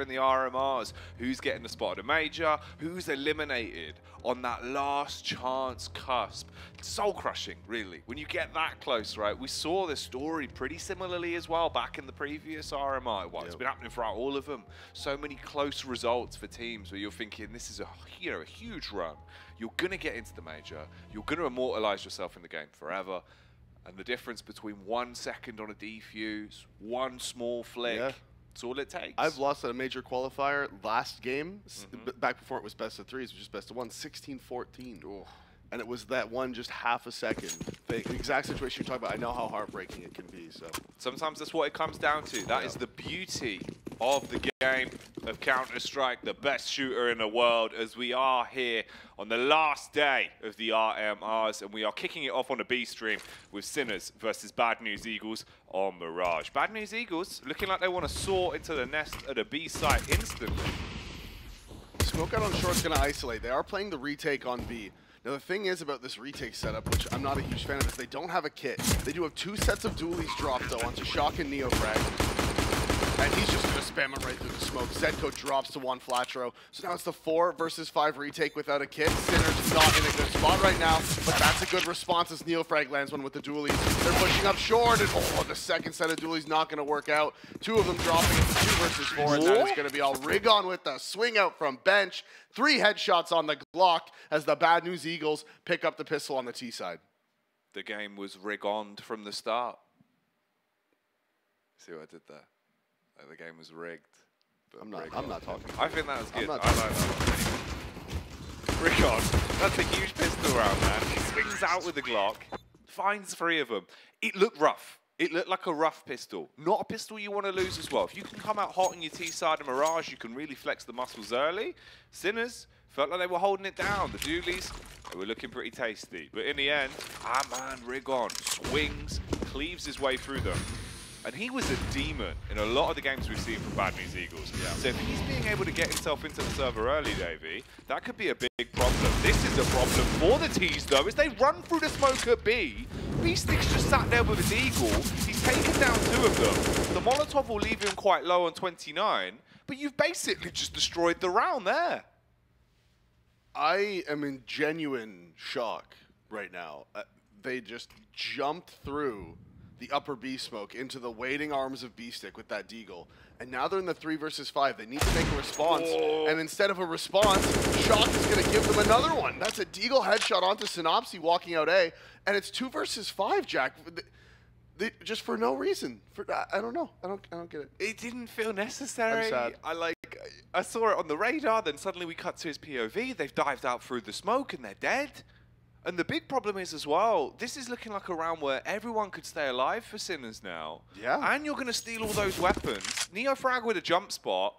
in the RMRs, who's getting the spot at a major, who's eliminated on that last chance cusp. Soul crushing, really, when you get that close, right? We saw this story pretty similarly as well back in the previous RMR. Well, it's been happening throughout all of them. So many close results for teams where you're thinking this is a huge run. You're gonna get into the major. You're gonna immortalize yourself in the game forever. And the difference between 1 second on a defuse, one small flick, that's all it takes. I've lost at a major qualifier last game, back before it was best of threes, which is best of one, 16-14. And it was that one just half a second. The exact situation you're talking about, I know how heartbreaking it can be. So sometimes that's what it comes down to. That is the beauty of the game of Counter-Strike, the best shooter in the world, as we are here on the last day of the RMRs, and we are kicking it off on the B stream with Sinners versus Bad News Eagles on Mirage. Bad News Eagles looking like they want to soar into the nest at a B site instantly. Smoke out on short is going to isolate. They are playing the retake on B. Now, the thing is about this retake setup, which I'm not a huge fan of, is they don't have a kit. They do have 2 sets of dualies dropped, though, onto Shock and NEOFRAG. And he's just going to spam him right through the smoke. ZEDKO drops to juanflatroo. So now it's the 4 versus 5 retake without a kit. Sinner's not in a good spot right now, but that's a good response as NEOFRAG lands one with the dualies. They're pushing up short, and the second set of dualies not going to work out. 2 of them dropping into 2 versus 4, and that is going to be all rigoN with the swing out from bench. 3 headshots on the Glock as the Bad News Eagles pick up the pistol on the T side. The game was rigoN'd from the start. See what I did there? Like the game was rigged. I'm not talking. I think that was good. I like that one. rigoN, that's a huge pistol round, man. He swings out with the Glock, finds 3 of them. It looked rough. It looked like a rough pistol. Not a pistol you want to lose as well. If you can come out hot on your T side of Mirage, you can really flex the muscles early. Sinners felt like they were holding it down. The dualies, they were looking pretty tasty. But in the end, man, rigoN swings, cleaves his way through them. And he was a demon in a lot of the games we've seen from Bad News Eagles. So if he's being able to get himself into the server early, Davey, that could be a big problem. This is a problem for the T's, though, as they run through the smoke at B. B-Stick's just sat there with his Eagle. He's taken down 2 of them. The Molotov will leave him quite low on 29, but you've basically just destroyed the round there. I am in genuine shock right now. They just jumped through the upper B smoke into the waiting arms of B-Stick with that deagle. And now they're in the 3 versus 5. They need to make a response. And instead of a response, Shock is going to give them another one. That's a deagle headshot onto Synopsy walking out A. And it's 2 versus 5, Jack. Just for no reason. I don't know. I don't get it. It didn't feel necessary. I'm sad. I saw it on the radar, then suddenly we cut to his POV. They've dived out through the smoke and they're dead. And the big problem is as well, this is looking like a round where everyone could stay alive for Sinners now. Yeah. And you're going to steal all those weapons. NEOFRAG with a jump spot,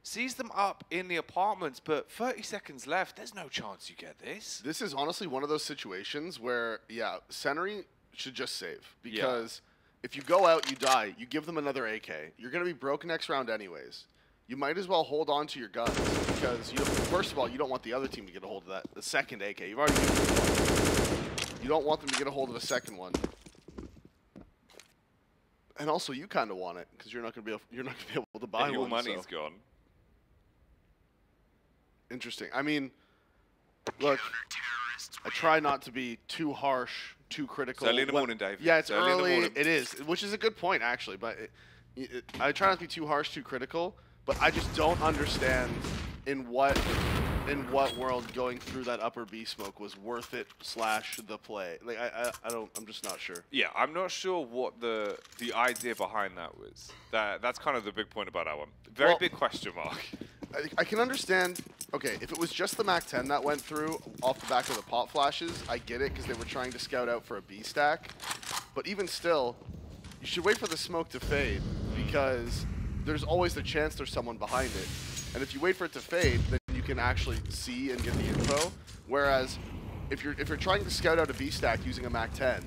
sees them up in the apartments, but 30 seconds left. There's no chance you get this. This is honestly one of those situations where, Senry should just save. Because if you go out, you die. You give them another AK. You're going to be broke next round anyways. You might as well hold on to your guns because, first of all, you don't want the other team to get a hold of the second AK. You've already used one. You don't want them to get a hold of a second one. And also, you kind of want it because you're not going to be able to buy one. Your money's gone. Interesting. I mean, look, I try not to be too harsh, too critical. It's early in the morning, Dave. Yeah, it's early. It is, which is a good point actually. But I try not to be too harsh, too critical. But I just don't understand in what world going through that upper B smoke was worth it / the play. Like I'm just not sure. Yeah, I'm not sure what the idea behind that was. That's kind of the big point about that one. Very big question mark. I can understand. Okay, if it was just the MAC-10 that went through off the back of the pop flashes, I get it because they were trying to scout out for a B stack. But even still, you should wait for the smoke to fade because there's always the chance there's someone behind it. And if you wait for it to fade, then you can actually see and get the info. Whereas if you're trying to scout out a B stack using a MAC-10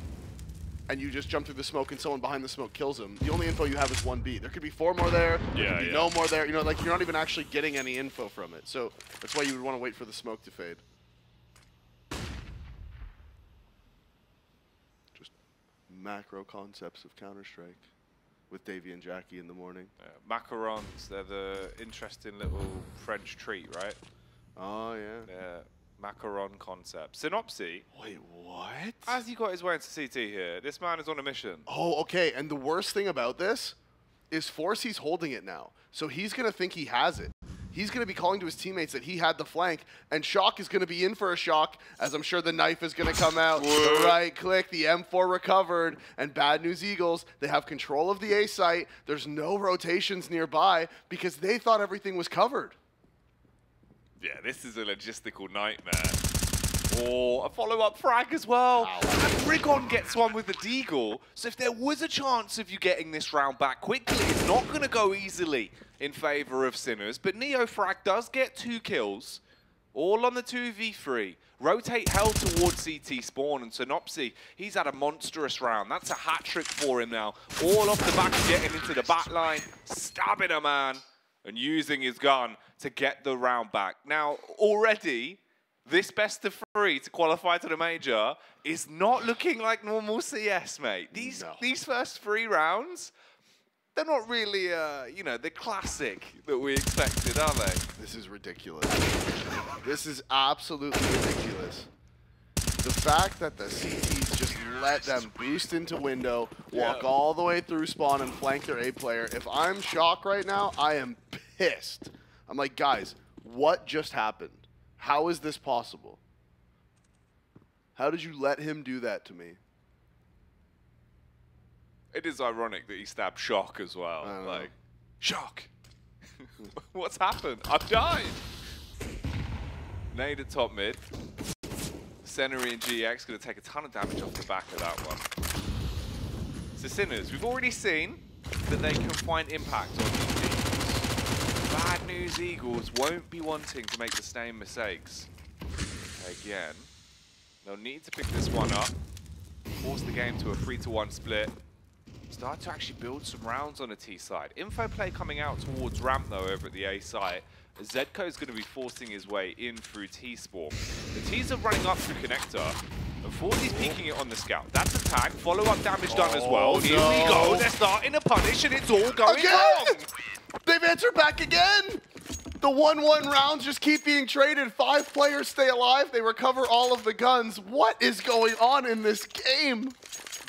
and you just jump through the smoke and someone behind the smoke kills them, the only info you have is 1B. There could be 4 more there, there could be no more there. You're not even actually getting any info from it. So that's why you would want to wait for the smoke to fade. Just macro concepts of Counter-Strike. with Davey and Jackie in the morning. Macarons, they're the interesting little French treat, right? Oh, yeah. Yeah, macaron concept. Synopsy. Wait, what? Has he got his way into CT here? This man is on a mission. Oh, okay. And the worst thing about this is forsy's holding it now. So he's going to think he has it. He's going to be calling to his teammates that he had the flank, and Shock is going to be in for a shock, as I'm sure the knife is going to come out. The right click, the M4 recovered, and Bad News Eagles, they have control of the A site. There's no rotations nearby because they thought everything was covered. Yeah, this is a logistical nightmare. Oh, a follow-up frag as well. Ow. And rigoN gets one with the deagle. So if there was a chance of you getting this round back quickly, it's not going to go easily in favor of Sinners. But NEOFRAG does get 2 kills, all on the 2v3. Rotate hell towards CT spawn, and Synopsy, he's had a monstrous round. That's a hat trick for him now. All off the back of getting into the back line, stabbing a man, and using his gun to get the round back. Now, already, this best of 3 to qualify to the major is not looking like normal CS, mate. These first 3 rounds, they're not really, you know, the classic that we expected, are they? This is ridiculous. This is absolutely ridiculous. The fact that the CTs just let them boost into window, walk all the way through spawn, and flank their A player. If I'm Shock right now, I am pissed. I'm like, guys, what just happened? How is this possible? How did you let him do that to me? It is ironic that he stabbed Shock as well. Like, Shock! What's happened? I've died! Nade at top mid. Senary and GX going to take a ton of damage off the back of that one. So Sinners, we've already seen that they can find impact on these teams. Bad News Eagles won't be wanting to make the same mistakes again. They'll need to pick this one up, force the game to a 3-to-1 split, start to actually build some rounds on the T side. Info play coming out towards ramp though over at the A site. ZEDKO is going to be forcing his way in through T-Spawn. The T's are running up through Connector, and forsy's peeking it on the scout. That's a tag, follow-up damage done as well. Here we go, they're starting to punish, and it's all going wrong! They've answered back again! The 1-1 rounds just keep being traded. 5 players stay alive, they recover all of the guns. What is going on in this game?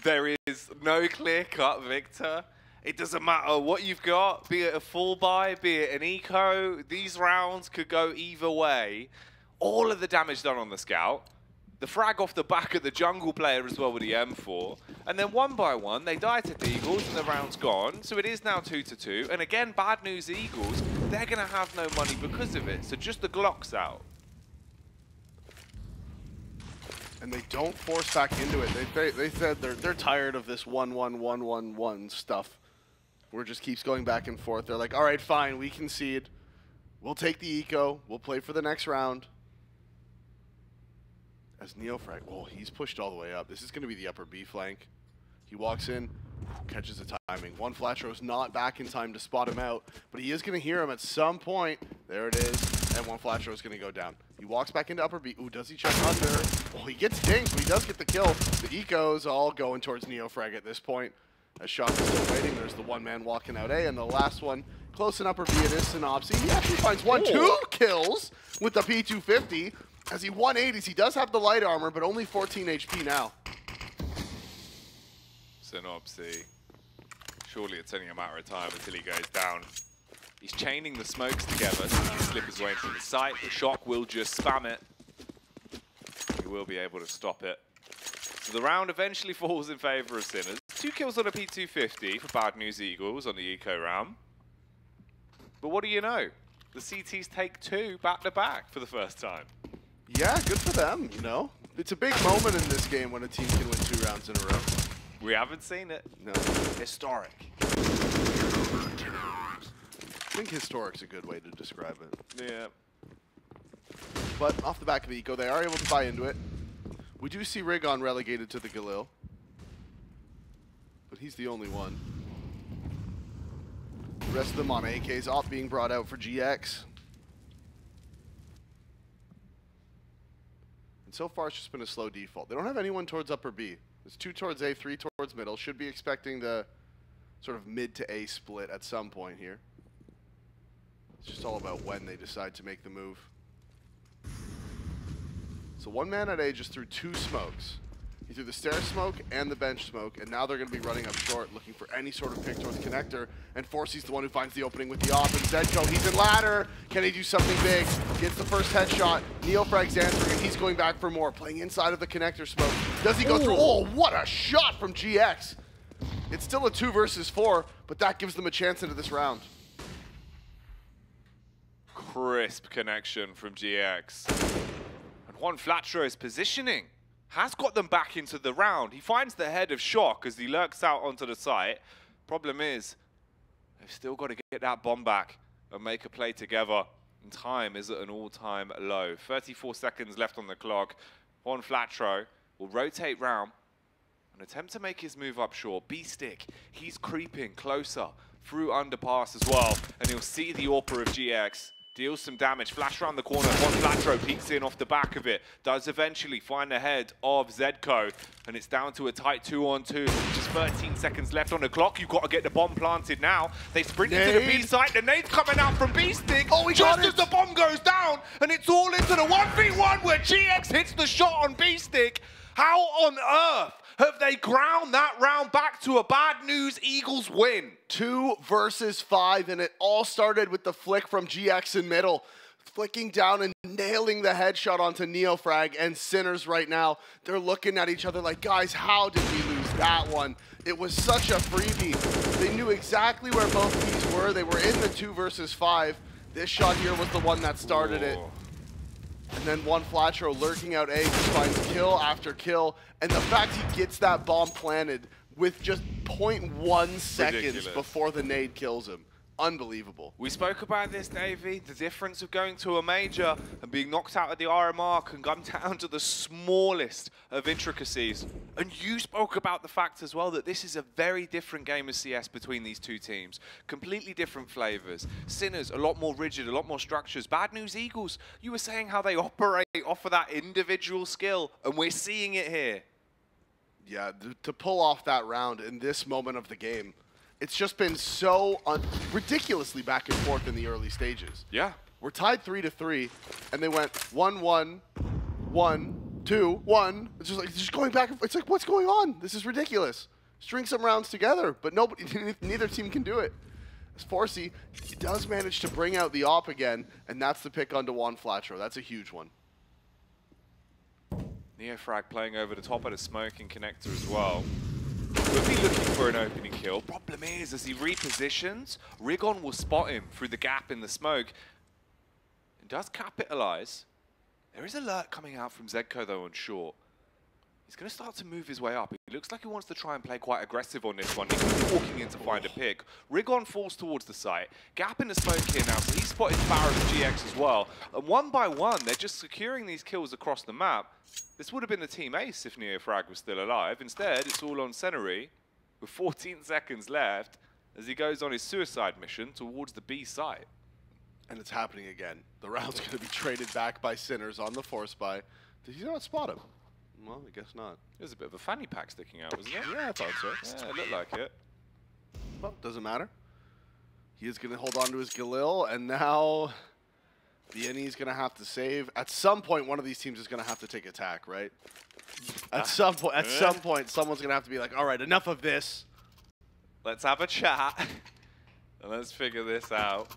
There is no clear-cut victor. It doesn't matter what you've got, be it a full buy, be it an eco, these rounds could go either way. All of the damage done on the scout, the frag off the back of the jungle player as well with the M4, and then one by one they die to the Eagles and the round's gone, so it is now 2-2, and again, Bad News Eagles, they're going to have no money because of it, so just the Glock's out. And they don't force back into it. They said they're tired of this 1-1-1-1-1 stuff. Where it just keeps going back and forth. They're like, all right, fine, we concede. We'll take the eco. We'll play for the next round. As NEOFRAG, oh, he's pushed all the way up. This is going to be the upper B flank. He walks in, catches the timing. juanflatroo's not back in time to spot him out, but he is going to hear him at some point. There it is, and juanflatroo's going to go down. He walks back into upper B. Ooh, does he check under? Oh, he gets dinged, but he does get the kill. The eco's all going towards NEOFRAG at this point. As Shock is still waiting, there's the one man walking out A, and the last one, close in upper B, it is Synopsy. He actually finds 2 kills with the P250. As he 180s, he does have the light armor, but only 14 HP now. Synopsy, surely it's only a matter of time until he goes down. He's chaining the smokes together so he can slip his way into the site. The Shock will just spam it. He will be able to stop it. So the round eventually falls in favor of Sinners. 2 kills on a P250 for Bad News Eagles on the eco round. But what do you know? The CTs take 2 back-to-back for the first time. Yeah, good for them, you know. It's a big moment in this game when a team can win 2 rounds in a row. We haven't seen it. No. Historic. I think historic's a good way to describe it. Yeah. But off the back of the eco, they are able to buy into it. We do see rigoN relegated to the Galil. But he's the only one. The rest of them on AKs off being brought out for GX. And so far it's just been a slow default. They don't have anyone towards upper B. There's 2 towards A, 3 towards middle. Should be expecting the sort of mid to A split at some point here. It's just all about when they decide to make the move. So one man at A just threw 2 smokes. He threw the stair smoke and the bench smoke, and now they're going to be running up short, looking for any sort of pick towards connector, and forsy's the one who finds the opening with the op, and ZEDKO, he's in ladder. Can he do something big? Gets the first headshot. NEOFRAG's answering, and he's going back for more, playing inside of the connector smoke. Does he go through? Oh, what a shot from GX. It's still a 2 versus 4, but that gives them a chance into this round. Crisp connection from GX. And juanflatroo's positioning has got them back into the round. He finds the head of Shock as he lurks out onto the site. Problem is, they've still got to get that bomb back and make a play together. And time is at an all-time low. 34 seconds left on the clock. juanflatroo will rotate round and attempt to make his move up short. B-Stick, he's creeping closer through underpass as well. And he'll see the AWPer of GX. Deals some damage, flash around the corner, juanflatroo peeks in off the back of it, does eventually find the head of ZEDKO, and it's down to a tight 2-on-2, just 13 seconds left on the clock. You've got to get the bomb planted now. They sprint into the B site, the nade's coming out from B-Stick, just as the bomb goes down, and it's all into the 1v1 where GX hits the shot on B-Stick. How on earth have they ground that round back to a bad news Eagles win? 2 versus 5, and it all started with the flick from GX in middle. Flicking down and nailing the headshot onto NEOFRAG and Sinners right now. They're looking at each other like, guys, how did we lose that one? It was such a freebie. They knew exactly where both teams were. They were in the 2 versus 5. This shot here was the one that started it. And then juanflatroo lurking out A, just finds kill after kill. And the fact he gets that bomb planted with just 0.1 seconds before the nade kills him. Unbelievable. We spoke about this, Davey. The difference of going to a major and being knocked out of the RMR can come down to the smallest of intricacies. And you spoke about the fact as well that this is a very different game of CS between these two teams. Completely different flavors. Sinners, a lot more rigid, a lot more structures. Bad News Eagles, you were saying how they operate off of that individual skill, and we're seeing it here. Yeah, to pull off that round in this moment of the game, it's just been so ridiculously back and forth in the early stages. Yeah. We're tied 3-3, and they went 1-1, 1, 2, 1. It's just like just going back. It's like, what's going on? This is ridiculous. String some rounds together, but nobody, neither team can do it. As forsyy does manage to bring out the op again, and that's the pick onto juanflatroo. That's a huge one. NEOFRAG playing over the top of the smoking connector as well. We'll be looking for an opening kill. Problem is, as he repositions, rigoN will spot him through the gap in the smoke. It does capitalize. There is alert coming out from ZEDKO though on short. He's going to start to move his way up. It looks like he wants to try and play quite aggressive on this one. He could be walking in to find a pick. rigoN falls towards the site. Gap in the smoke here now, so he's spotted Barrett of GX as well. And one by one, they're just securing these kills across the map. This would have been the team ace if NEOFRAG was still alive. Instead, it's all on Senary with 14 seconds left as he goes on his suicide mission towards the B site. And it's happening again. The round's going to be traded back by Sinners on the forsyy. Did he not spot him? Well, I guess not. There's a bit of a fanny pack sticking out, wasn't it? Yeah, I thought so. Yeah, it looked like it. Well, doesn't matter. He is going to hold on to his Galil, and now the NE is going to have to save. At some point, one of these teams is going to have to take attack, right? At some point, someone's going to have to be like, all right, enough of this. Let's have a chat, and let's figure this out.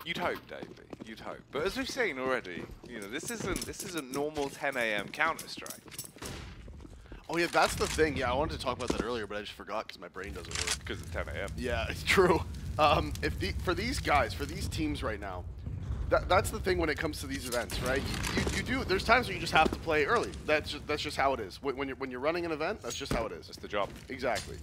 You'd hope, Davey. You'd hope. But as we've seen already, you know, this isn't normal 10 AM Counter-Strike. Oh yeah, that's the thing. Yeah, I wanted to talk about that earlier, but I just forgot because my brain doesn't work. Because it's 10 AM. Yeah, it's true. For these guys, for these teams right now, that's the thing when it comes to these events, right? You do. There's times where you just have to play early. That's just how it is. When you're running an event, that's just how it is. That's the job. Exactly.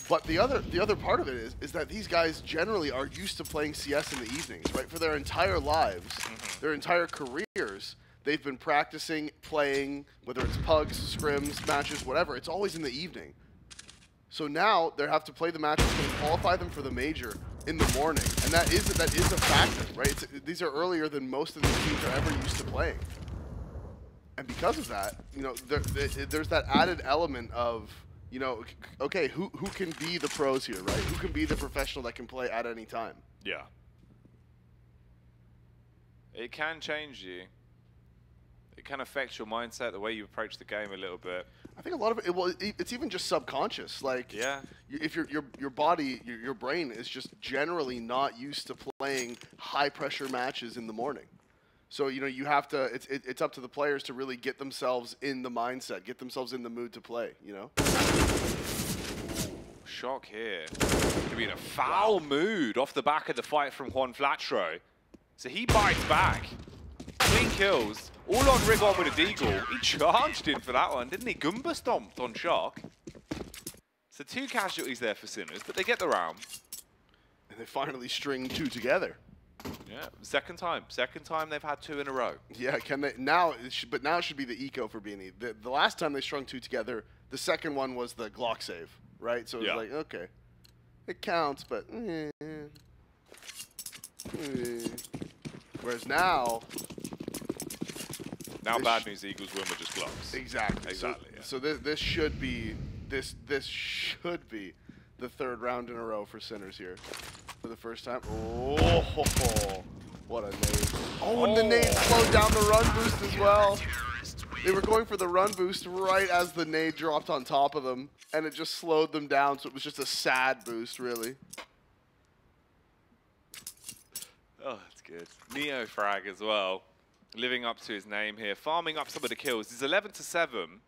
But the other part of it is that these guys generally are used to playing CS in the evenings, right? For their entire lives, their entire careers, they've been practicing, playing, whether it's pugs, scrims, matches, whatever. It's always in the evening. So now they have to play the matches to qualify them for the major in the morning, and that is a factor, right? These are earlier than most of these teams are ever used to playing. And because of that, you know, there's that added element of, you know, okay, who can be the pros here, right? Who can be the professional that can play at any time? Yeah. It can change you. It can affect your mindset, the way you approach the game a little bit. I think a lot of it's even just subconscious. Like, yeah, if your body, your brain is just generally not used to playing high pressure matches in the morning. So, you know, you have to, it's up to the players to really get themselves in the mindset, get themselves in the mood to play, you know? Ooh, shock here. Could be in a foul mood off the back of the fight from juanflatroo. So he bites back. Clean kills. All on rigoN with a deagle. He charged in for that one, didn't he? Goomba stomped on Shock. So 2 casualties there for Sinners, but they get the round. And they finally string 2 together. Yeah, second time they've had 2 in a row. Yeah, can they now? But now it should be the eco for Beanie. The last time they strung 2 together, the second one was the Glock save, right? So it was like, okay, it counts, but whereas now bad news Eagles win with just Glocks. Exactly. Yeah. So this should be the 3rd round in a row for Sinners here. For the first time. Oh, what a nade. Oh, and the nade slowed down the run boost as well. They were going for the run boost right as the nade dropped on top of them, and it just slowed them down, so it was just a sad boost, really. Oh, that's good. NEOFRAG as well, living up to his name here, farming up some of the kills. He's 11-7.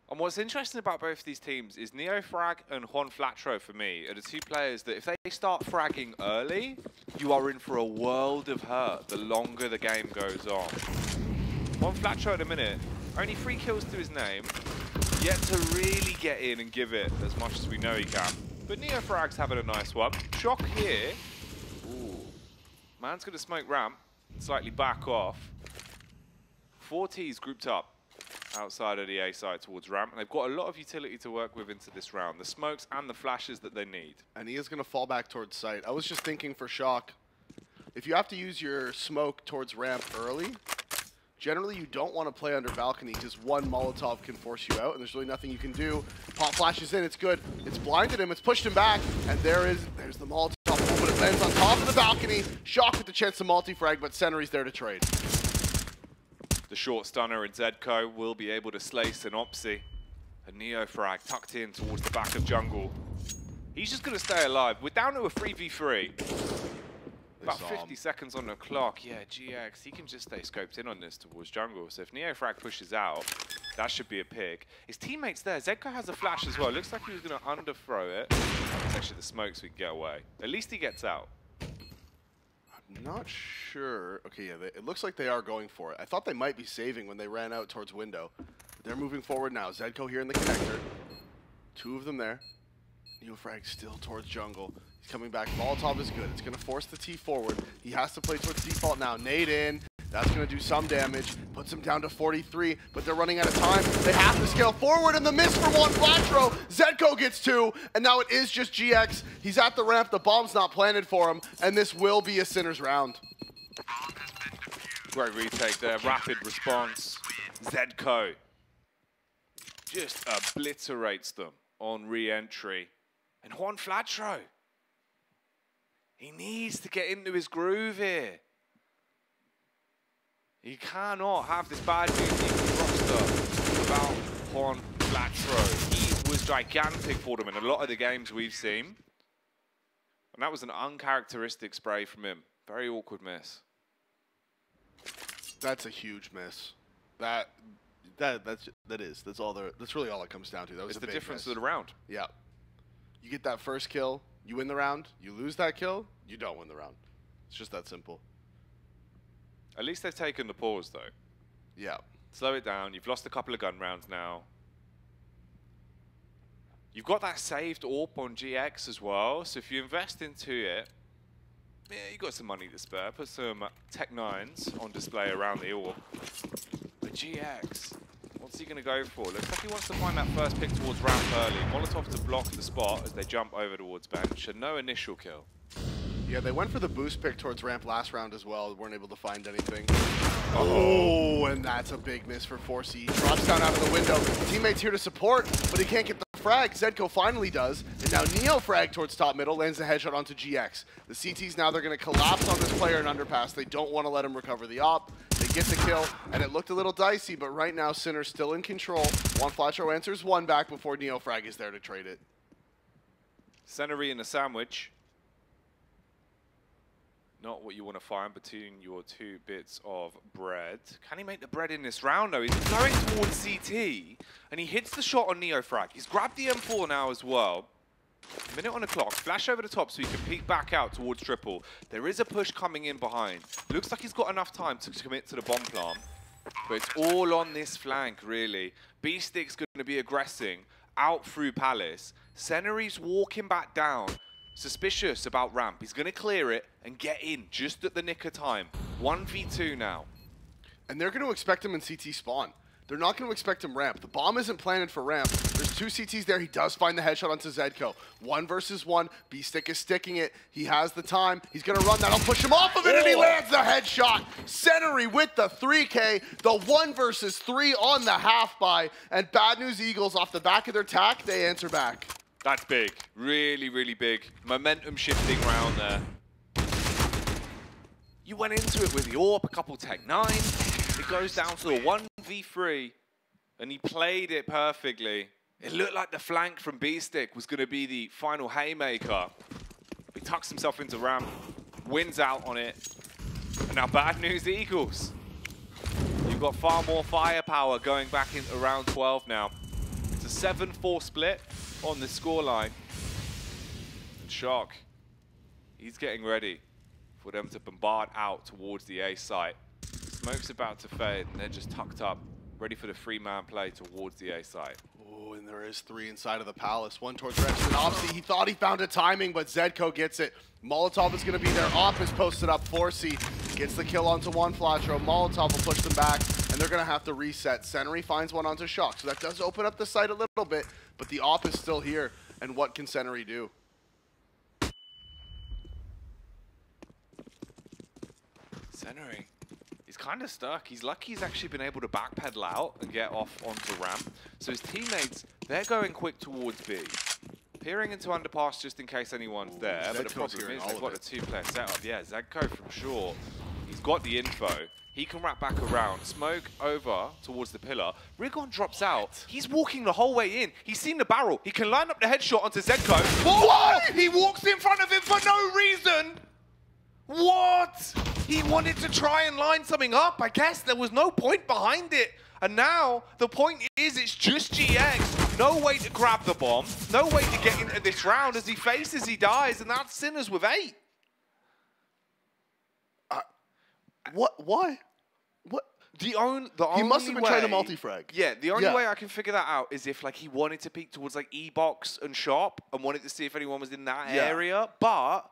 And what's interesting about both of these teams is NEOFRAG and juanflatroo, for me, are the 2 players that if they start fragging early, you are in for a world of hurt the longer the game goes on. juanflatroo at the minute, only 3 kills to his name, yet to really get in and give it as much as we know he can. But NEOFRAG's having a nice one. Shock here. Ooh. Man's going to smoke ramp, slightly back off. 4 Ts grouped up outside of the A side towards ramp, and they've got a lot of utility to work with into this round. The smokes and the flashes that they need. And he is going to fall back towards site. I was just thinking for Shock, if you have to use your smoke towards ramp early, generally you don't want to play under balcony because 1 Molotov can force you out, and there's really nothing you can do. Pop flashes in, it's good. It's blinded him, it's pushed him back, and there's the Molotov, but it lands on top of the balcony. Shock with the chance to multi-frag, but Senri's there to trade. The short stunner in ZEDKO will be able to slay Synopsy. A NEOFRAG tucked in towards the back of jungle. He's just going to stay alive. We're down to a 3v3. About 50 seconds on the clock. Yeah, GX, he can just stay scoped in on this towards jungle. So if NEOFRAG pushes out, that should be a pick. His teammate's there. ZEDKO has a flash as well. Looks like he was going to underthrow it. It's actually the smoke so we can get away. At least he gets out. I'm not sure. Okay, yeah, it looks like they are going for it. I thought they might be saving when they ran out towards window. They're moving forward now. ZEDKO here in the connector. 2 of them there. NEOFRAG still towards jungle. He's coming back. Molotov is good. It's going to force the T forward. He has to play towards default now. Nade in. That's going to do some damage. Puts him down to 43, but they're running out of time. They have to scale forward, and the miss for juanflatroo. ZEDKO gets 2, and now it is just GX. He's at the ramp. The bomb's not planted for him, and this will be a Sinners round. Great retake there. Rapid response. ZEDKO just obliterates them on re-entry. And juanflatroo, he needs to get into his groove here. He cannot have this bad news roster about juanflatroo. He was gigantic for them in a lot of the games we've seen. And that was an uncharacteristic spray from him. Very awkward miss. That's a huge miss. That's really all it comes down to. That was it's the difference of the round. Yeah. You get that first kill, you win the round. You lose that kill, you don't win the round. It's just that simple. At least they've taken the pause, though. Yeah. Slow it down. You've lost a couple of gun rounds now. You've got that saved AWP on GX as well, so if you invest into it, yeah, you got some money to spare. Put some Tech 9s on display around the AWP. But GX, what's he going to go for? Looks like he wants to find that first pick towards ramp early. Molotov to block the spot as they jump over towards bench, and no initial kill. Yeah, they went for the boost pick towards ramp last round as well. Weren't able to find anything. Oh, and that's a big miss for forsyy. He drops down out of the window. Teammates here to support, but he can't get the frag. ZEDKO finally does, and now NEOFRAG towards top middle lands the headshot onto GX. The CTs now, they're going to collapse on this player in underpass. They don't want to let him recover the op. They get the kill, and it looked a little dicey, but right now Sinner's still in control. juanflatroo answers one back before NEOFRAG is there to trade it. Sennery in a sandwich. Not what you want to find between your two bits of bread. Can he make the bread in this round, though? He's going towards CT, and he hits the shot on NEOFRAG. He's grabbed the M4 now as well. Minute on the clock. Flash over the top so he can peek back out towards triple. There is a push coming in behind. Looks like he's got enough time to commit to the bomb plant. But it's all on this flank, really. B-Stick's going to be aggressing out through Palace. Sennery's walking back down. Suspicious about ramp. He's going to clear it and get in just at the nick of time. 1v2 now. And they're going to expect him in CT spawn. They're not going to expect him ramp. The bomb isn't planted for ramp. There's two CTs there. He does find the headshot onto ZEDKO. 1 versus 1. B-Stick is sticking it. He has the time. He's going to run. That'll push him off of it, and he lands the headshot. Sennery with the 3K. The 1 versus 3 on the half by. And Bad News Eagles off the back of their tack, they answer back. That's big. Really, really big. Momentum shifting round there. You went into it with the AWP, a couple Tech 9s. It goes down to a 1v3, and he played it perfectly. It looked like the flank from B-Stick was going to be the final haymaker. He tucks himself into ramp, wins out on it. And now Bad News Eagles. You've got far more firepower going back into round 12 now. It's a 7-4 split on the scoreline. Shock. He's getting ready for them to bombard out towards the A site. Smoke's about to fade, and they're just tucked up, ready for the 3-man play towards the A site. Oh, and there is 3 inside of the Palace. 1 towards Redstone. Opsy, he thought he found a timing, but ZEDKO gets it. Molotov is going to be there. Op is posted up. forsyy gets the kill onto juanflatroo. Molotov will push them back, and they're going to have to reset. Sennery finds one onto Shock, so that does open up the site a little bit, but the op is still here, and what can Sennery do? Sennery, he's kind of stuck. He's lucky he's actually been able to backpedal out and get off onto ramp. So his teammates, they're going quick towards B. Peering into underpass just in case anyone's there. But the problem is they've got a 2-player setup. Yeah, ZEDKO from short. He's got the info. He can wrap back around. Smoke over towards the pillar. rigoN drops out. He's walking the whole way in. He's seen the barrel. He can line up the headshot onto ZEDKO. What? He walks in front of him for no reason. What? He wanted to try and line something up. I guess there was no point behind it. And now the point is it's just GX. No way to grab the bomb. No way to get into this round. As he faces, he dies. And that's Sinners with 8. What? Why? What? He must have been trying to multi-frag. Yeah, the only way I can figure that out is if like he wanted to peek towards like E-Box and Shop and wanted to see if anyone was in that area. But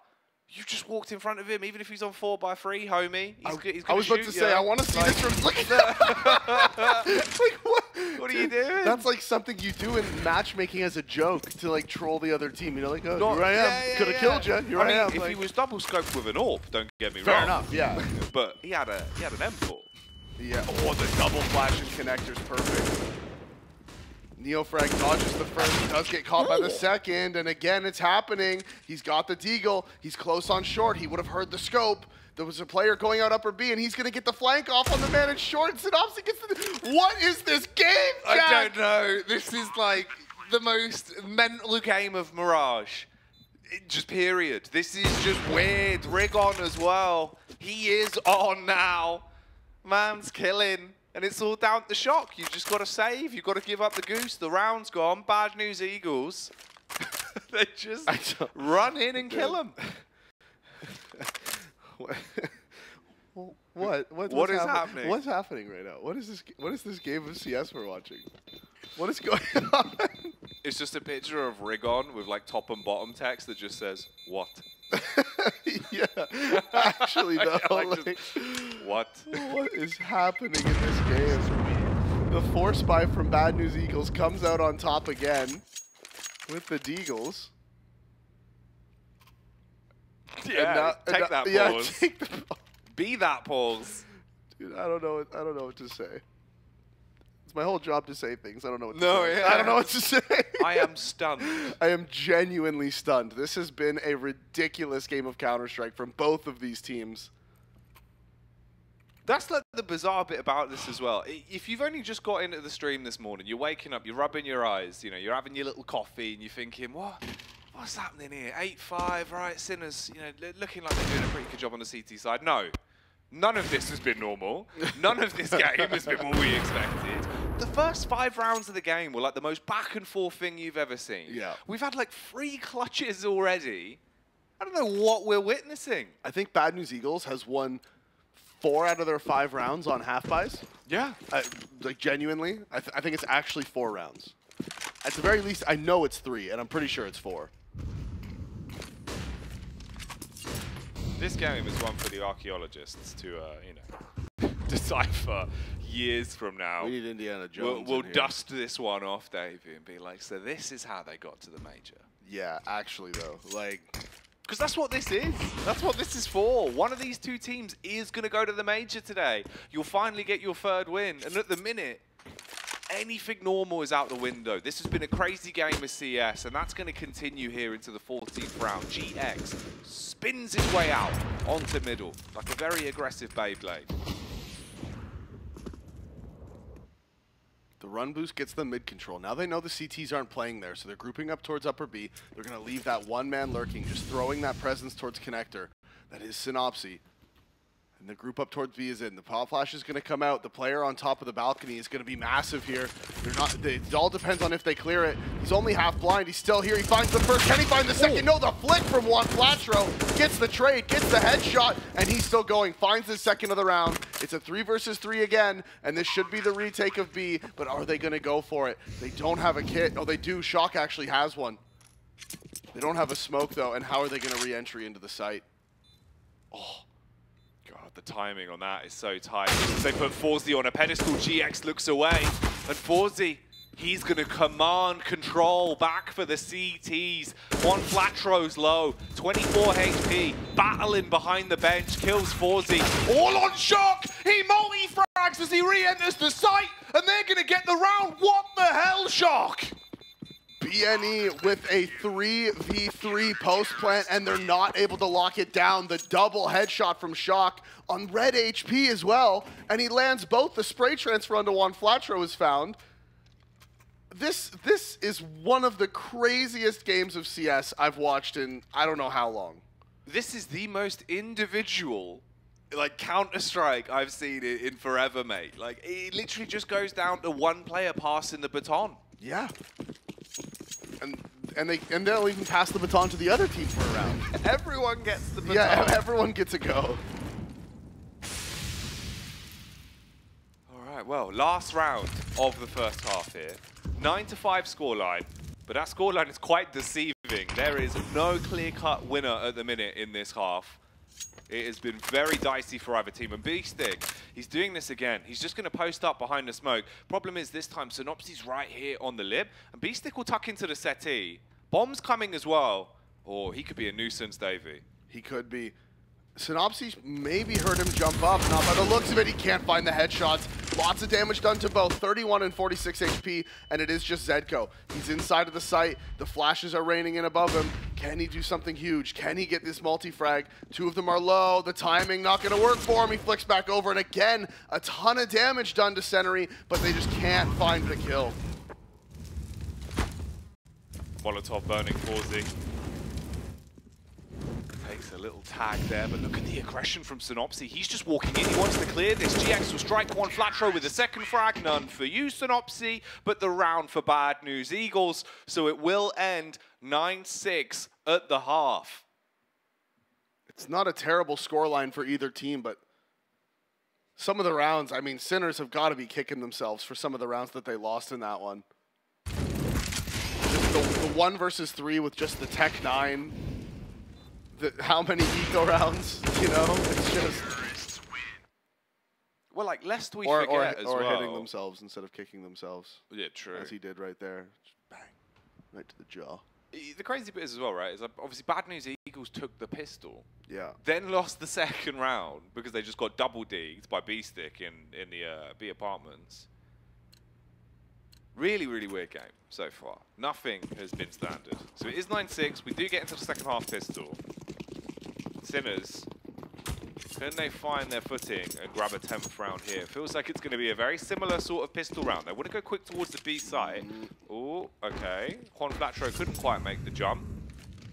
you just walked in front of him, even if he's on 4x3, homie. He's I was about to say, I want to see this from. Look at that. Like, what are you doing? That's like something you do in matchmaking as a joke to like troll the other team. You know, like, oh, here I am. Could have killed you. Here I am. If he was double scoped with an AWP, don't get me wrong. Fair enough, yeah. But he had an M4. Yeah. Oh, the double flash and connector's perfect. NEOFRAG dodges the first, he does get caught by the second, and again, it's happening. He's got the deagle, he's close on short, he would have heard the scope. There was a player going out upper B, and he's gonna get the flank off on the man in short. Sidopsy gets the, what is this game, Jack? I don't know. This is like the most mental game of Mirage. Just period. This is just weird. rigoN as well. He is on now. Man's killing. And it's all down to Shock. You've just got to save. You've got to give up the goose. The round's gone. Bad News Eagles. They just run in and kill him. What is happening? What's happening right now? What is this? What is this game of CS we're watching? What is going on? It's just a picture of rigoN with like top and bottom text that just says, what? Yeah, actually though, like, what? What is happening in this game? The forsyy from Bad News Eagles comes out on top again with the deagles. Yeah, take that pause. Yeah, take the Be that pause. Dude, I don't know what to say. It's my whole job to say things. I don't know what to No, say. yeah. I don't know what to say. I am stunned. I am genuinely stunned. This has been a ridiculous game of Counter-Strike from both of these teams. That's like the bizarre bit about this as well. If you've only just got into the stream this morning, you're waking up, you're rubbing your eyes, you know, you're having your little coffee, and you're thinking, what's happening here? 8-5, right? Sinners, you know, looking like they're doing a pretty good job on the CT side. No, none of this has been normal. None of this game has been what we expected. The first 5 rounds of the game were like the most back and forth thing you've ever seen. Yeah. We've had like 3 clutches already. I don't know what we're witnessing. I think Bad News Eagles has won 4 out of their 5 rounds on half buys. Yeah. Like genuinely, I think it's actually 4 rounds. At the very least, I know it's 3, and I'm pretty sure it's 4. This game is one for the archaeologists to, you know, decipher years from now. We need Indiana Jones. We'll dust this one off, Davey, and be like, so this is how they got to the major. Yeah, actually though, like. Because that's what this is. That's what this is for. One of these 2 teams is going to go to the major today. You'll finally get your 3rd win. And at the minute, anything normal is out the window. This has been a crazy game of CS, and that's going to continue here into the 14th round. GX spins his way out onto middle, like a very aggressive Beyblade. The run boost gets them mid control. Now they know the CTs aren't playing there, so they're grouping up towards upper B. They're going to leave that one man lurking, just throwing that presence towards connector. That is synopsy. And the group up towards B is in. The pop flash is going to come out. The player on top of the balcony is going to be massive here. It all depends on if they clear it. He's only half blind. He's still here. He finds the first. Can he find the second? No, the flick from juanflatroo gets the trade, gets the headshot, and he's still going. Finds the second of the round. It's a 3 versus 3 again, and this should be the retake of B, but are they going to go for it? They don't have a kit. Oh, they do. Shock actually has one. They don't have a smoke, though, and how are they going to re-entry into the site? Oh. The timing on that is so tight. They put forsyy on a pedestal, GX looks away, and forsyy, he's going to command control back for the CTs. juanflatroo's low, 24 HP, battling behind the bench, kills forsyy. All on shock! He multi-frags as he re-enters the site, and they're going to get the round. What the hell, Shock? BNE with a 3v3 post plant, and they're not able to lock it down. The double headshot from Shock on red HP as well, and he lands both. The spray transfer onto juanflatroo is found. This is one of the craziest games of CS I've watched in I don't know how long. This is the most individual like Counter-Strike I've seen in forever, mate. Like, it literally just goes down to one player passing the baton. Yeah. And they'll even pass the baton to the other team for a round. Everyone gets the baton. Yeah, everyone gets a go. All right, well, last round of the first half here. 9-5 scoreline, but that scoreline is quite deceiving. There is no clear-cut winner at the minute in this half. It has been very dicey for either team. And B-Stick, he's doing this again. He's just going to post up behind the smoke. Problem is this time, synopsy's right here on the lip. And B-Stick will tuck into the settee. Bomb's coming as well. Oh, he could be a nuisance, Davey. He could be. Synopsy maybe heard him jump up. Not by the looks of it, he can't find the headshots. Lots of damage done to both, 31 and 46 HP, and it is just ZEDKO. He's inside of the site. The flashes are raining in above him. Can he do something huge? Can he get this multi-frag? 2 of them are low. The timing not going to work for him. He flicks back over, and again, a ton of damage done to Senary, but they just can't find the kill. Molotov burning forsyy. Takes a little tag there, but look at the aggression from synopsy. He's just walking in. He wants to clear this. GX will strike juanflatroo with a second frag. None for you, synopsy, but the round for Bad News Eagles. So it will end 9-6 at the half. It's not a terrible scoreline for either team, but some of the rounds, I mean, Sinners have got to be kicking themselves for some of the rounds that they lost in that one. Just the 1 versus 3 with just the Tech 9. How many eco rounds, you know? It's just... Well, like, lest we forget as well. Or hitting themselves instead of kicking themselves. Yeah, true. As he did right there. Just bang. Right to the jaw. The crazy bit is as well, right, is obviously Bad News Eagles took the pistol. Yeah. Then lost the second round because they just got double digged by B-Stick in the B apartments. Really, really weird game so far. Nothing has been standard. So it is 9-6. We do get into the second half pistol. Sinners, can they find their footing and grab a 10th round here? Feels like it's going to be a very similar sort of pistol round. They want to go quick towards the B site. Oh, okay. juanflatroo couldn't quite make the jump.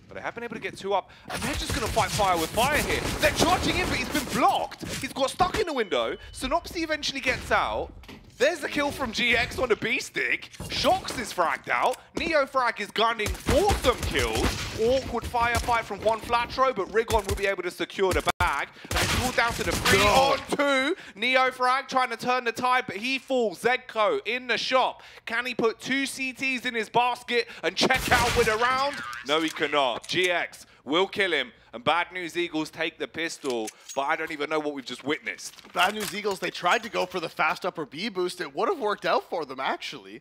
But they have been able to get 2 up. And they're just going to fight fire with fire here. They're charging in, but he's been blocked. He's got stuck in the window. synopsy eventually gets out. There's the kill from GX on the B-Stick. Shox is fragged out. NEOFRAG is gunning for some kills. Awkward firefight from juanflatroo, but rigoN will be able to secure the bag. And it's all down to the 3-on-2. NEOFRAG trying to turn the tide, but he falls. ZEDKO in the shop. Can he put 2 CTs in his basket and check out with a round? No, he cannot. GX will kill him. And Bad News Eagles take the pistol, but I don't even know what we've just witnessed. Bad News Eagles, they tried to go for the fast upper B boost. It would have worked out for them, actually.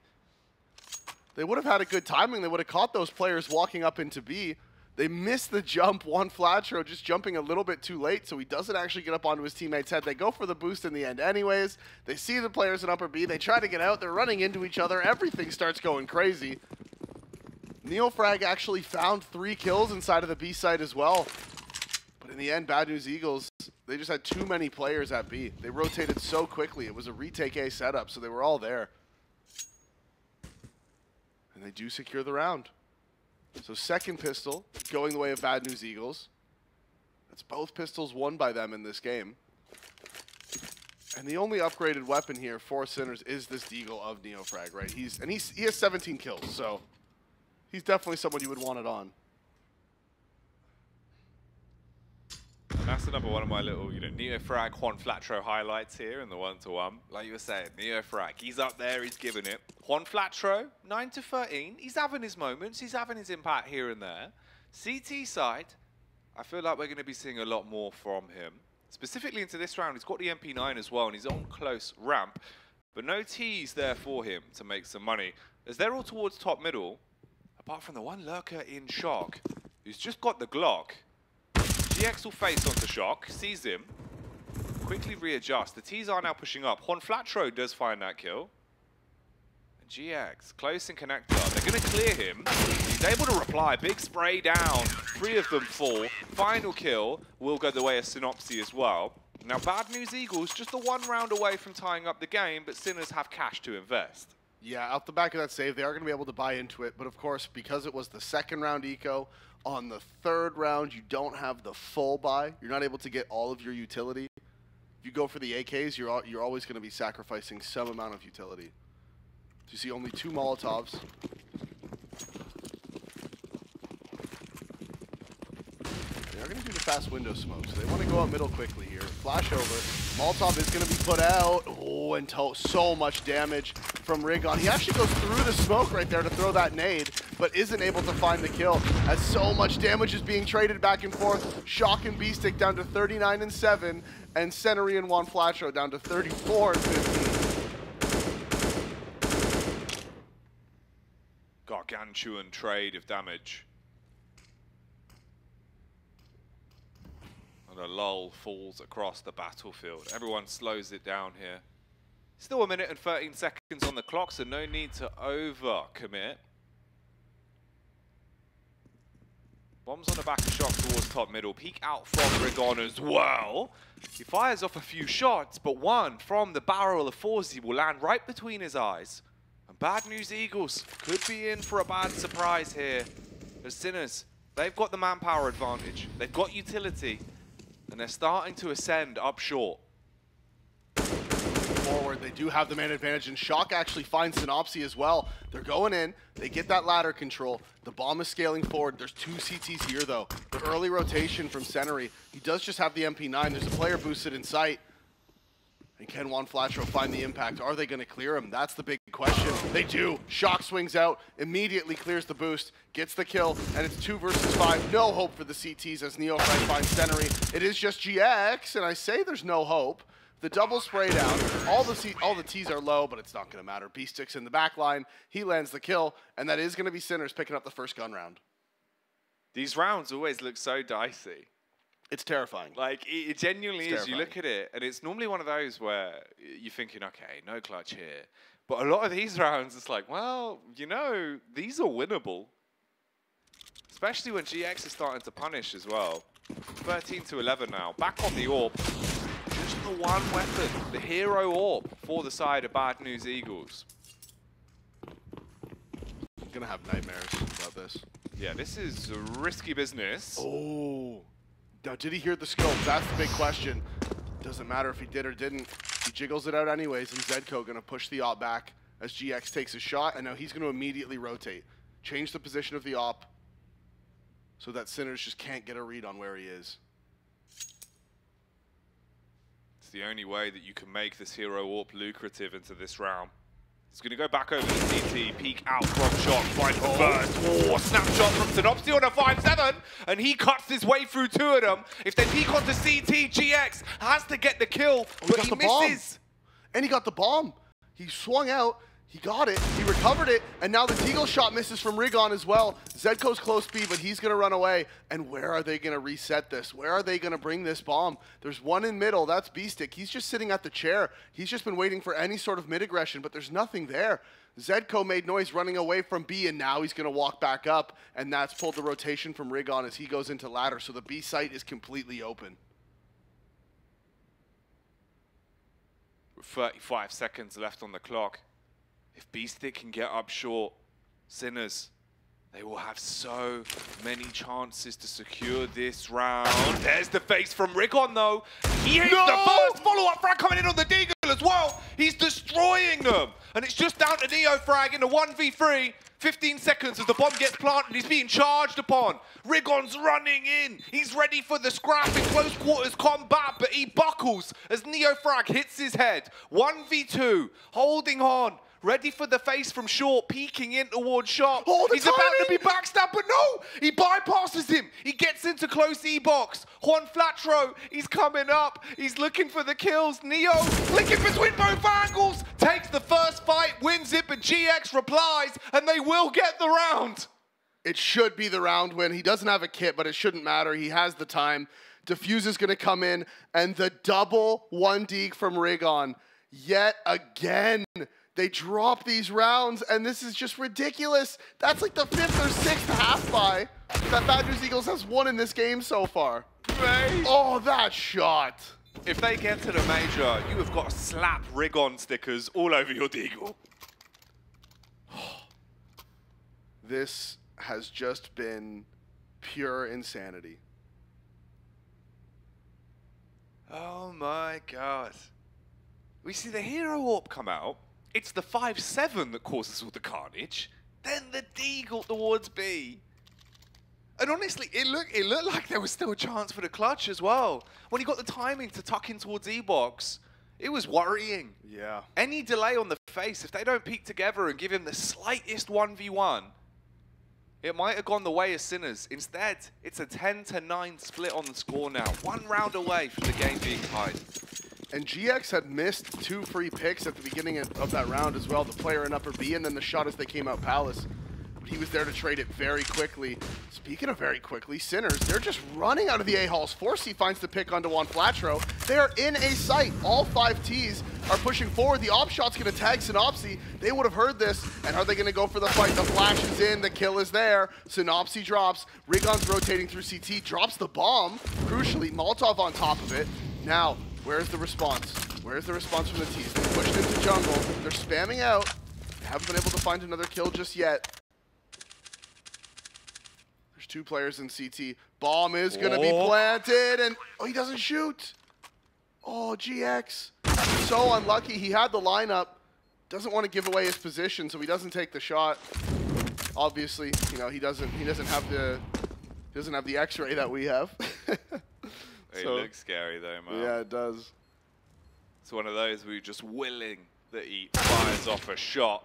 They would have had a good timing. They would have caught those players walking up into B. They missed the jump. juanflatroo just jumping a little bit too late, so he doesn't actually get up onto his teammate's head. They go for the boost in the end anyways. They see the players in upper B. They try to get out. They're running into each other. Everything starts going crazy. NEOFRAG actually found 3 kills inside of the B site as well. But in the end, Bad News Eagles, they just had too many players at B. They rotated so quickly. It was a retake A setup, so they were all there. And they do secure the round. So second pistol going the way of Bad News Eagles. That's both pistols won by them in this game. And the only upgraded weapon here for Sinners is this Deagle of NEOFRAG, right? He has 17 kills, so he's definitely someone you would want it on. And that's another one of my little, NEOFRAG, juanflatroo highlights here in the 1-to-1. Like you were saying, NEOFRAG, he's up there, he's giving it. juanflatroo, 9-13, he's having his moments, he's having his impact here and there. CT side, I feel like we're going to be seeing a lot more from him. Specifically into this round, he's got the MP9 as well, and he's on close ramp. But no T's there for him to make some money. As they're all towards top middle, apart from the one lurker in Shock, who's just got the Glock. GX will face onto Shock, sees him, quickly readjust. The T's are now pushing up. juanflatroo does find that kill. And GX, close in connector. They're going to clear him. He's able to reply. Big spray down. 3 of them fall. Final kill will go the way of synopsy as well. Now, Bad News Eagles just a 1 round away from tying up the game, but Sinners have cash to invest. Yeah, out the back of that save, they are going to be able to buy into it. But of course, because it was the second round eco, on the third round, you don't have the full buy. You're not able to get all of your utility. If you go for the AKs, you're always going to be sacrificing some amount of utility. So you see only 2 Molotovs. They're going to do the fast window smoke, so they want to go up middle quickly here. Flash over. Molotov is going to be put out. Oh, and so much damage from rigoN. He actually goes through the smoke right there to throw that nade, but isn't able to find the kill, as so much damage is being traded back and forth. Shock and B-Stick down to 39 and 7, and Sennery and juanflatroo down to 34 and 15. Gargantuan trade of damage. And a lull falls across the battlefield. Everyone slows it down here. Still 1 minute and 13 seconds on the clock, so no need to over-commit. Bombs on the back of Shock towards top middle. Peek out from rigoN as well. He fires off a few shots, but one from the barrel of forsyy will land right between his eyes. And Bad News Eagles could be in for a bad surprise here. The Sinners, they've got the manpower advantage. They've got utility. And they're starting to ascend up short. Forward, they do have the man advantage, and Shock actually finds synopsy as well. They're going in, they get that ladder control. The bomb is scaling forward. There's 2 CTs here though. The early rotation from Sennery. He does just have the MP9. There's a player boosted in sight. And can juanflatroo find the impact? Are they going to clear him? That's the big question. They do. Shock swings out, immediately clears the boost, gets the kill, and it's 2 versus 5. No hope for the CTs as NEOFRAG finds Sennery. It is just GX, and I say there's no hope. The double spray down, all the T's are low, but it's not going to matter. B-Stick's in the back line, he lands the kill, and that is going to be Sinners picking up the first gun round. These rounds always look so dicey. It's terrifying. Like, it genuinely is. Terrifying. You look at it, and it's normally one of those where you're thinking, okay, no clutch here. But a lot of these rounds, it's like, well, you know, these are winnable. Especially when GX is starting to punish as well. 13-11 now. Back on the AWP. Just the one weapon, the hero AWP for the side of Bad News Eagles. I'm going to have nightmares about this. Yeah, this is risky business. Oh. Now, did he hear the scope? That's the big question. Doesn't matter if he did or didn't. He jiggles it out anyways, and ZEDKO going to push the AWP back as GX takes a shot, and now he's going to immediately rotate. Change the position of the AWP so that Sinners just can't get a read on where he is. It's the only way that you can make this hero AWP lucrative into this round. He's going to go back over to CT, peek out from shot, find the first. Oh, snapshot from synopsy on a 5-7, and he cuts his way through two of them. If they peek onto CT, GX has to get the kill, but he misses. And he got the bomb. He swung out, he got it, he recovered it, and now the Deagle shot misses from rigoN as well. ZEDKO's close B, but he's going to run away. And where are they going to reset this? Where are they going to bring this bomb? There's one in middle, that's B-Stick. He's just sitting at the chair. He's just been waiting for any sort of mid-aggression, but there's nothing there. ZEDKO made noise running away from B, and now he's going to walk back up, and that's pulled the rotation from rigoN as he goes into ladder, so the B site is completely open. 35 seconds left on the clock. If B-Stick can get up short, Sinners, they will have so many chances to secure this round. There's the face from rigoN, though. He hits the first follow-up frag coming in on the Deagle as well. He's destroying them. And it's just down to NEOFRAG in a 1v3. 15 seconds as the bomb gets planted. He's being charged upon. rigoN's running in. He's ready for the scrap in close quarters combat, but he buckles as NEOFRAG hits his head. 1v2, holding on. Ready for the face from short, peeking in towards shot. Oh, he's about to be backstabbed, but no! He bypasses him. He gets into close E-box. juanflatroo, he's coming up. He's looking for the kills. Neo, flicking between both angles. Takes the first fight, wins it, but GX replies, and they will get the round. It should be the round win. He doesn't have a kit, but it shouldn't matter. He has the time. Diffuse is going to come in, and the double 1-deke from rigoN. Yet again. They drop these rounds, and this is just ridiculous. That's like the 5th or 6th half-buy that Bad News Eagles has won in this game so far. Right. Oh, that shot. If they get to the major, you have got to slap rigoN stickers all over your Deagle. This has just been pure insanity. Oh my God. We see the hero AWP come out. It's the 5-7 that causes all the carnage. Then the Deagle towards B. And honestly, it looked like there was still a chance for the clutch as well. When he got the timing to tuck in towards E-box, it was worrying. Yeah. Any delay on the face, if they don't peek together and give him the slightest 1v1, it might have gone the way of Sinners. Instead, it's a 10-9 split on the score now. One round away from the game being tied. And GX had missed 2 free picks at the beginning of that round as well. The player in upper B and then the shot as they came out Palace. But he was there to trade it very quickly. Speaking of very quickly, Sinners, they're just running out of the A-halls. forsyy finds the pick onto juanflatroo. They are in a site. All 5 Ts are pushing forward. The op shot's going to tag synopsy. They would have heard this. And are they going to go for the fight? The flash is in. The kill is there. synopsy drops. rigoN's rotating through CT. Drops the bomb. Crucially, Molotov on top of it. Now, where's the response? Where's the response from the Ts? They pushed into jungle. They're spamming out. They haven't been able to find another kill just yet. There's 2 players in CT. Bomb is going to be planted, and oh, he doesn't shoot. Oh, GX. So unlucky. He had the lineup. Doesn't want to give away his position, so he doesn't take the shot. Obviously, you know, he doesn't have the X-ray that we have. It looks scary though, man. Yeah, it does. It's one of those where you're just willing that he fires off a shot.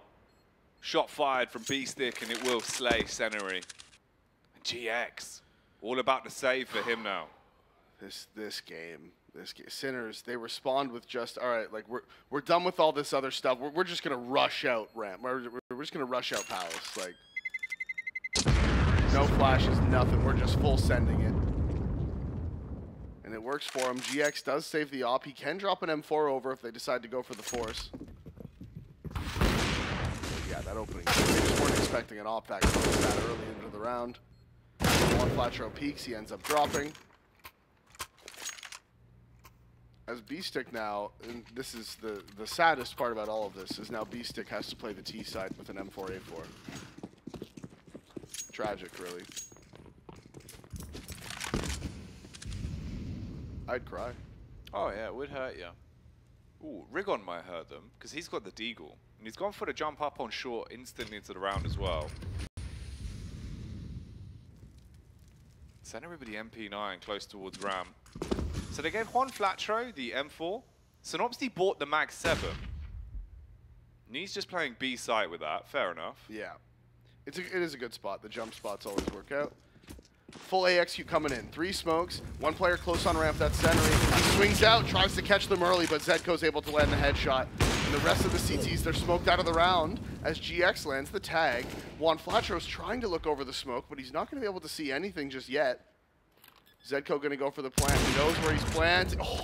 Shot fired from B-Stick and it will slay Senary. And GX, all about the save for him now. This game, Sinners, they respond with just, all right, like we're done with all this other stuff. We're just gonna rush out Ramp. We're just gonna rush out Palace. Like No flashes, nothing. We're just full sending it. And it works for him. GX does save the op. He can drop an M4 over if they decide to go for the force. But yeah, that opening. They just weren't expecting an op that close that early into the round. juanflatroo peaks, he ends up dropping. As B-Stick now, and this is the saddest part about all of this, is now B-Stick has to play the T side with an M4A4. Tragic, really. I'd cry. Oh yeah, it would hurt you. Ooh, rigoN might hurt them, because he's got the deagle. And he's gone for the jump up on short instantly into the round as well. Send everybody MP9 close towards ramp. So they gave juanflatroo the M4. Synopsy bought the Mag 7. And he's just playing B site with that, fair enough. Yeah. It is a good spot. The jump spots always work out. Full AXQ coming in. 3 smokes. 1 player close on ramp, that's Senri. He swings out, tries to catch them early, but ZEDKO's able to land the headshot. And the rest of the CTs, they're smoked out of the round as GX lands the tag. juanflatroo's trying to look over the smoke, but he's not going to be able to see anything just yet. ZEDKO going to go for the plant. He knows where he's planted. Oh,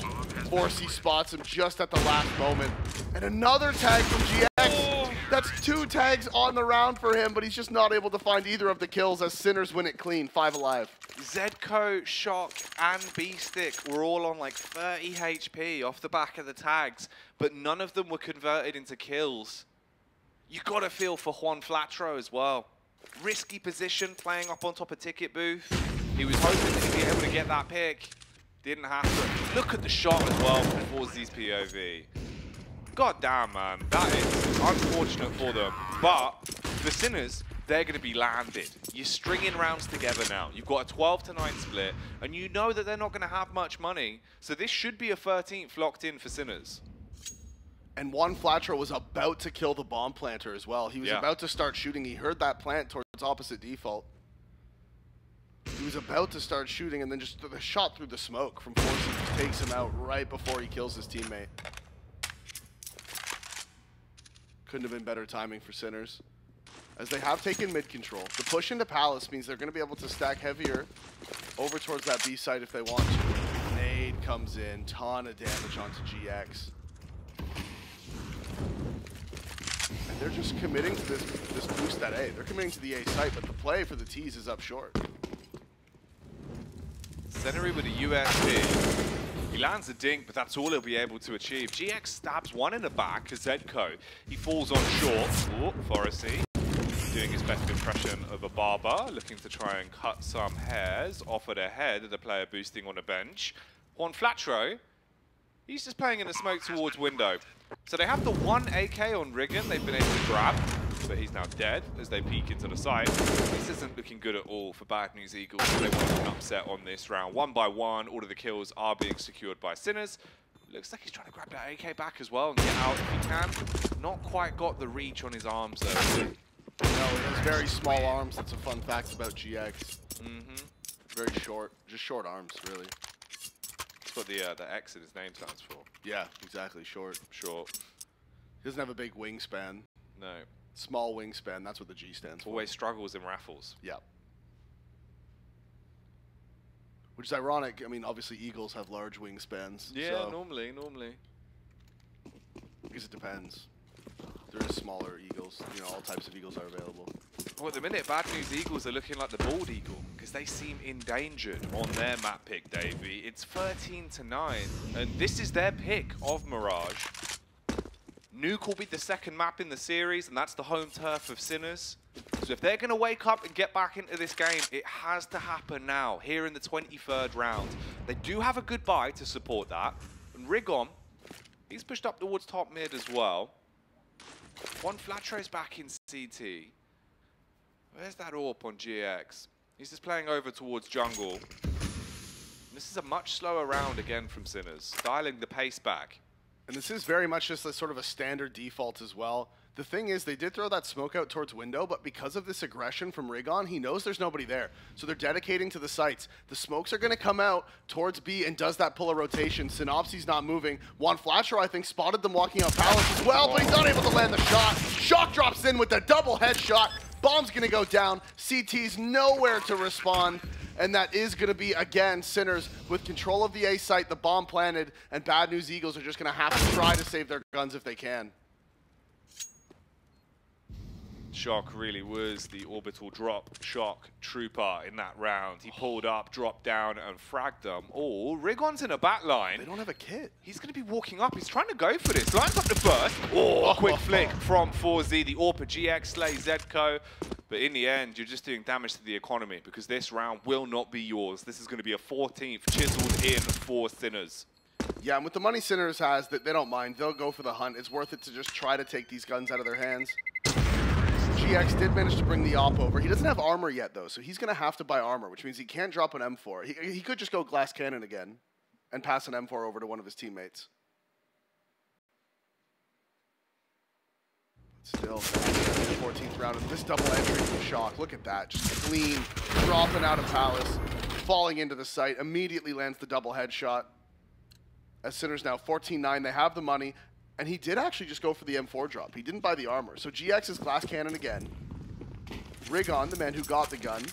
forsyy spots him just at the last moment. And another tag from GX. Oh. That's 2 tags on the round for him, but he's just not able to find either of the kills as Sinners win it clean, 5 alive. ZEDKO, Shock, and B-Stick were all on like 30 HP off the back of the tags, but none of them were converted into kills. You gotta feel for juanflatroo as well. Risky position, playing up on top of ticket booth. He was hoping that he'd be able to get that pick. Didn't happen. Look at the shot as well from forsy's POV. God damn, man. That is unfortunate for them. But the Sinners, they're going to be landed. You're stringing rounds together now. You've got a 12-9 split, and you know that they're not going to have much money. So this should be a 13th locked in for Sinners. And juanflatroo was about to kill the bomb planter as well. He was about to start shooting. He heard that plant towards opposite default. He was about to start shooting, and then just the shot through the smoke from forsyy just takes him out right before he kills his teammate. Couldn't have been better timing for Sinners, as they have taken mid control. The push into Palace means they're going to be able to stack heavier over towards that B side if they want to. Nade comes in, ton of damage onto GX. And they're just committing to this boost at A. They're committing to the A site, but the play for the T's is up short. Senri with a USP. He lands a dink, but that's all he'll be able to achieve. GX stabs one in the back to ZEDKO. He falls on short. Ooh, forsyy doing his best impression of a barber, looking to try and cut some hairs off of the head of the player boosting on the bench. juanflatroo, he's just playing in the smoke towards window. So they have the 1 AK on rigoN they've been able to grab, but he's now dead as they peek into the site. This isn't looking good at all for Bad News Eagles. They want an upset on this round. 1 by 1, all of the kills are being secured by Sinners. Looks like he's trying to grab that AK back as well and get out if he can. Not quite got the reach on his arms though. No, he has very small arms. That's a fun fact about GX. Very short, just short arms, really. That's what the X in his name stands for. Yeah, exactly, short. Short. He doesn't have a big wingspan. No. Small wingspan, that's what the G stands for. Always struggles in raffles. Yeah. Which is ironic. I mean, obviously Eagles have large wingspans. Yeah, so normally. Because it depends. There is smaller eagles. You know, all types of eagles are available. Well, at the minute, Bad News Eagles are looking like the bald eagle because they seem endangered on their map pick, Davey. It's 13-9, and this is their pick of Mirage. Nuke will be the second map in the series, and that's the home turf of Sinners. So if they're going to wake up and get back into this game, it has to happen now, here in the 23rd round. They do have a good buy to support that. And rigoN, he's pushed up towards top mid as well. juanflatroo's back in CT. Where's that AWP on GX? He's just playing over towards jungle. And this is a much slower round again from Sinners, dialing the pace back. And this is very much just a sort of a standard default as well. The thing is, they did throw that smoke out towards window, but because of this aggression from rigoN, he knows there's nobody there. So they're dedicating to the sites. The smokes are going to come out towards B and does that pull a rotation. Synopsy's not moving. juanflatroo, I think, spotted them walking out Palace as well, but he's not able to land the shot. Shock drops in with the double headshot. Bomb's going to go down. CT's nowhere to respond. And that is going to be, again, Sinners with control of the A site, the bomb planted, and Bad News Eagles are just going to have to try to save their guns if they can. Shock really was the orbital drop shock trooper in that round. He pulled up, dropped down, and fragged them all. rigoN's in a back line. They don't have a kit. He's going to be walking up. He's trying to go for this. Lines up the burst. Oh, quick flick from forsyy. The AWP GX slays ZEDKO. But in the end, you're just doing damage to the economy because this round will not be yours. This is going to be a 14th chiseled in for Sinners. Yeah, and with the money Sinners has, that they don't mind. They'll go for the hunt. It's worth it to just try to take these guns out of their hands. GX did manage to bring the op over. He doesn't have armor yet, though, so he's going to have to buy armor, which means he can't drop an M4. He could just go glass cannon again and pass an M4 over to one of his teammates. Still, 14th round of this double entry from Shock. Look at that, just clean, dropping out of Palace, falling into the site, immediately lands the double headshot. As Sinners now 14-9, they have the money. And he did actually just go for the M4 drop. He didn't buy the armor. So GX is glass cannon again. rigoN, the man who got the gun.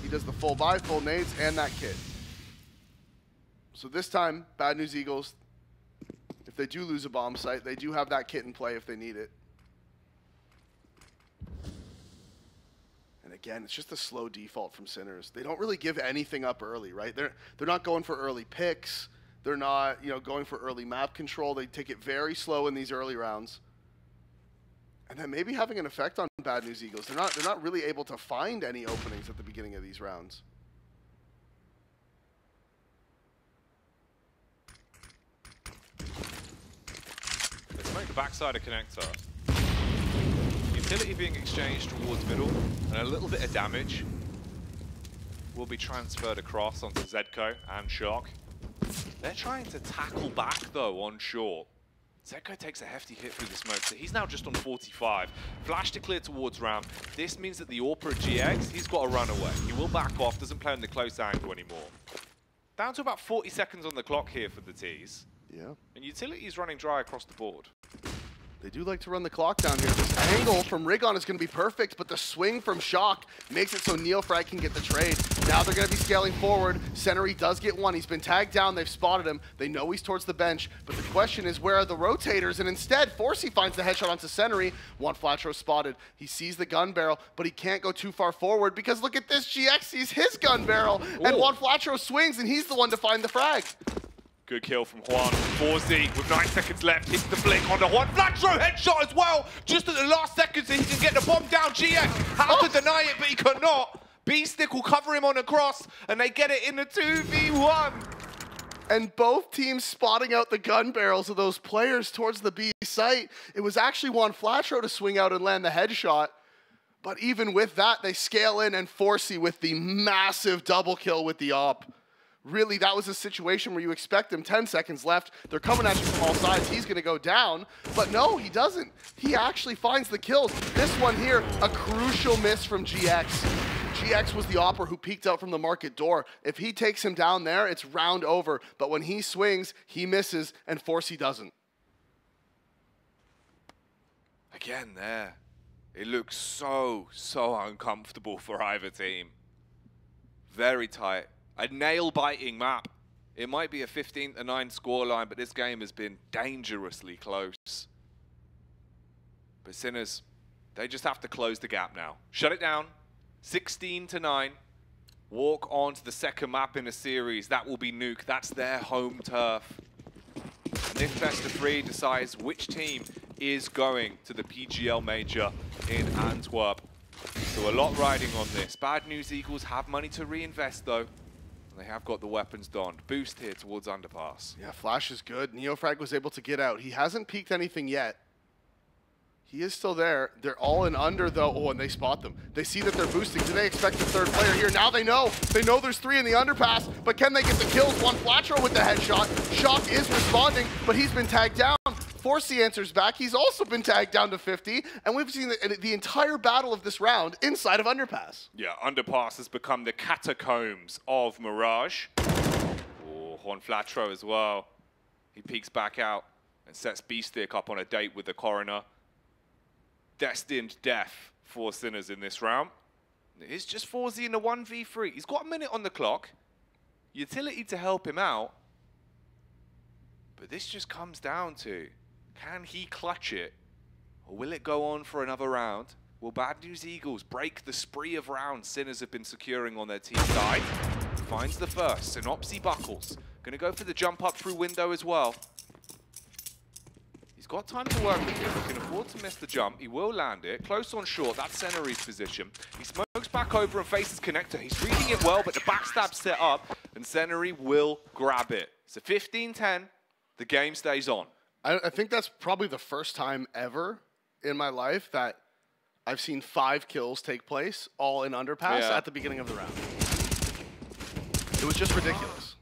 He does the full buy, full nades, and that kit. So this time, Bad News Eagles, if they do lose a bomb site, they do have that kit in play if they need it. And again, it's just a slow default from Sinners. They don't really give anything up early, right? They're not going for early picks. They're not, going for early map control. They take it very slow in these early rounds. And then maybe having an effect on Bad News Eagles. They're not really able to find any openings at the beginning of these rounds. Let's make the backside a connector. Utility being exchanged towards middle, and a little bit of damage will be transferred across onto ZEDKO and Shock. They're trying to tackle back, though, on short. ZEDKO takes a hefty hit through the smoke, so he's now just on 45. Flash to clear towards round. This means that the AWP GX, he's got to run away. He will back off, doesn't play on the close angle anymore. Down to about 40 seconds on the clock here for the T's. Yeah. And utility's running dry across the board. They do like to run the clock down here. This angle from rigoN is going to be perfect, but the swing from Shock makes it so NEOFRAG can get the trade. Now they're going to be scaling forward. senyyy does get one. He's been tagged down. They've spotted him. They know he's towards the bench, but the question is, where are the rotators? And instead, forsyy finds the headshot onto senyyy. juanflatroo spotted. He sees the gun barrel, but he can't go too far forward because look at this. GX sees his gun barrel, and juanflatroo swings, and he's the one to find the frag. Good kill from Juan. forsyy with 9 seconds left. Hits the flick onto juanflatroo. Headshot as well. Just at the last second so he can get the bomb down. GX has to deny it, but he cannot. B-Stick will cover him on a cross, and they get it in the 2v1. And both teams spotting out the gun barrels of those players towards the B site. It was actually juanflatroo to swing out and land the headshot. But even with that, they scale in, and forsyy with the massive double kill with the op. Really, that was a situation where you expect him 10 seconds left. They're coming at you from all sides. He's going to go down. But no, he doesn't. He actually finds the kills. This one here, a crucial miss from GX. GX was the opper who peeked out from the market door. If he takes him down there, it's round over. But when he swings, he misses, and forsyy doesn't. Again there. It looks so uncomfortable for either team. Very tight. A nail-biting map. It might be a 15-9 scoreline, but this game has been dangerously close. But Sinners, they just have to close the gap now. Shut it down. 16-9. Walk on to the second map in a series. That will be Nuke. That's their home turf. And if best of 3 decides which team is going to the PGL Major in Antwerp. So a lot riding on this. Bad News Eagles have money to reinvest, though. They have got the weapons donned. Boost here towards underpass. Yeah, Flash is good. NEOFRAG was able to get out. He hasn't peeked anything yet. He is still there. They're all in under, though. Oh, and they spot them. They see that they're boosting. Do they expect the third player here? Now they know. They know there's 3 in the underpass, but can they get the kills? juanflatroo with the headshot. Shock is responding, but he's been tagged down. forsyy answers back. He's also been tagged down to 50, and we've seen the entire battle of this round inside of underpass. Yeah, underpass has become the catacombs of Mirage. Oh, juanflatroo as well. He peeks back out and sets B-Stick up on a date with the coroner. destined death for Sinners in this round. It's just forsyy in a 1v3. He's got a minute on the clock. Utility to help him out. But this just comes down to, can he clutch it? Or will it go on for another round? Will Bad News Eagles break the spree of rounds Sinners have been securing on their team side? Finds the first. Synopsy buckles. Going to go for the jump up through window as well. He's got time to work with him. He can afford to miss the jump. He will land it. Close on short. That's Senery's position. He smokes back over and faces connector. He's reading it well, but the backstab's set up, and Senery will grab it. It's a 15-10. The game stays on. I think that's probably the first time ever in my life that I've seen 5 kills take place, all in underpass, at the beginning of the round. It was just ridiculous.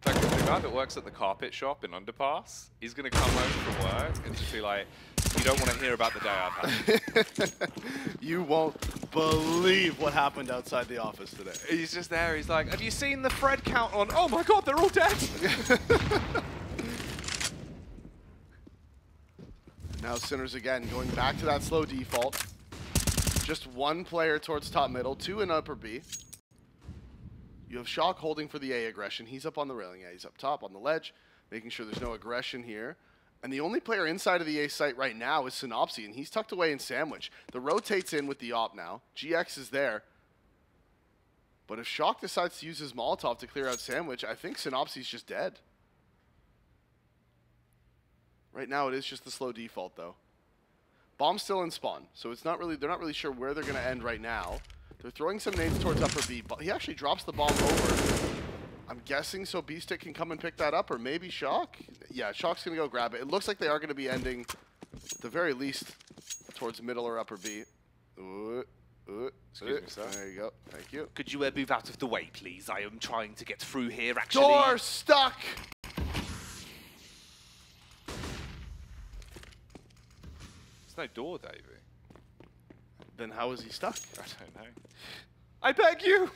Like the guy that works at the carpet shop in Underpass, he's going to come home from work and just be like, you don't want to hear about the day I've had. You won't believe what happened outside the office today. He's just there, he's like, have you seen the Fred count on? Oh my god, they're all dead! Now Sinners again, going back to that slow default. Just 1 player towards top middle, 2 in upper B. You have Shock holding for the A aggression. He's up on the railing. Yeah, he's up top on the ledge, making sure there's no aggression here. And the only player inside of the A site right now is Synopsy, and he's tucked away in Sandwich. The rotate's in with the op now. GX is there. But if Shock decides to use his Molotov to clear out Sandwich, I think Synopsy's just dead. Right now it is just the slow default, though. Bomb's still in spawn, so it's not really, they're not really sure where they're going to end right now. They're throwing some nades towards upper B, but he actually drops the bomb over. I'm guessing so B-Stick can come and pick that up, or maybe Shock? Yeah, Shock's going to go grab it. It looks like they are going to be ending, at the very least, towards middle or upper B. Excuse me, sir. There you go. Thank you. Could you move out of the way, please? I am trying to get through here, actually. Door stuck! There's no door, Davey. Then how is he stuck? I don't know. I beg you!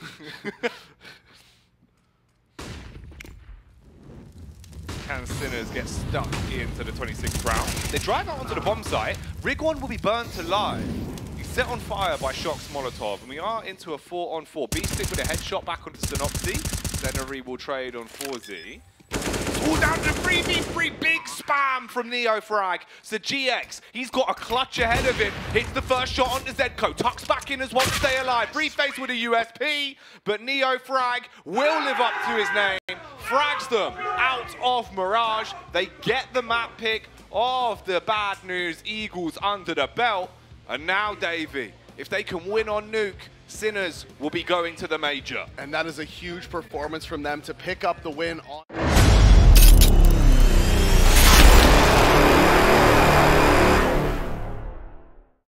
Can Sinners get stuck into the 26th round? They drive out onto the bomb site. rigoN will be burnt alive. He's set on fire by Shock's Molotov, and we are into a 4-on-4. B-Stick with a headshot back onto Synopsy. Senery will trade on forsyy. All down to 3v3, big spam from NEOFRAG. So GX, he's got a clutch ahead of him. Hits the first shot onto ZEDKO, tucks back in as well to stay alive. Briefface with a USP, but NEOFRAG will live up to his name. Frags them out of Mirage. They get the map pick of the Bad News Eagles under the belt. And now, Davey, if they can win on Nuke, Sinners will be going to the major. And that is a huge performance from them to pick up the win on...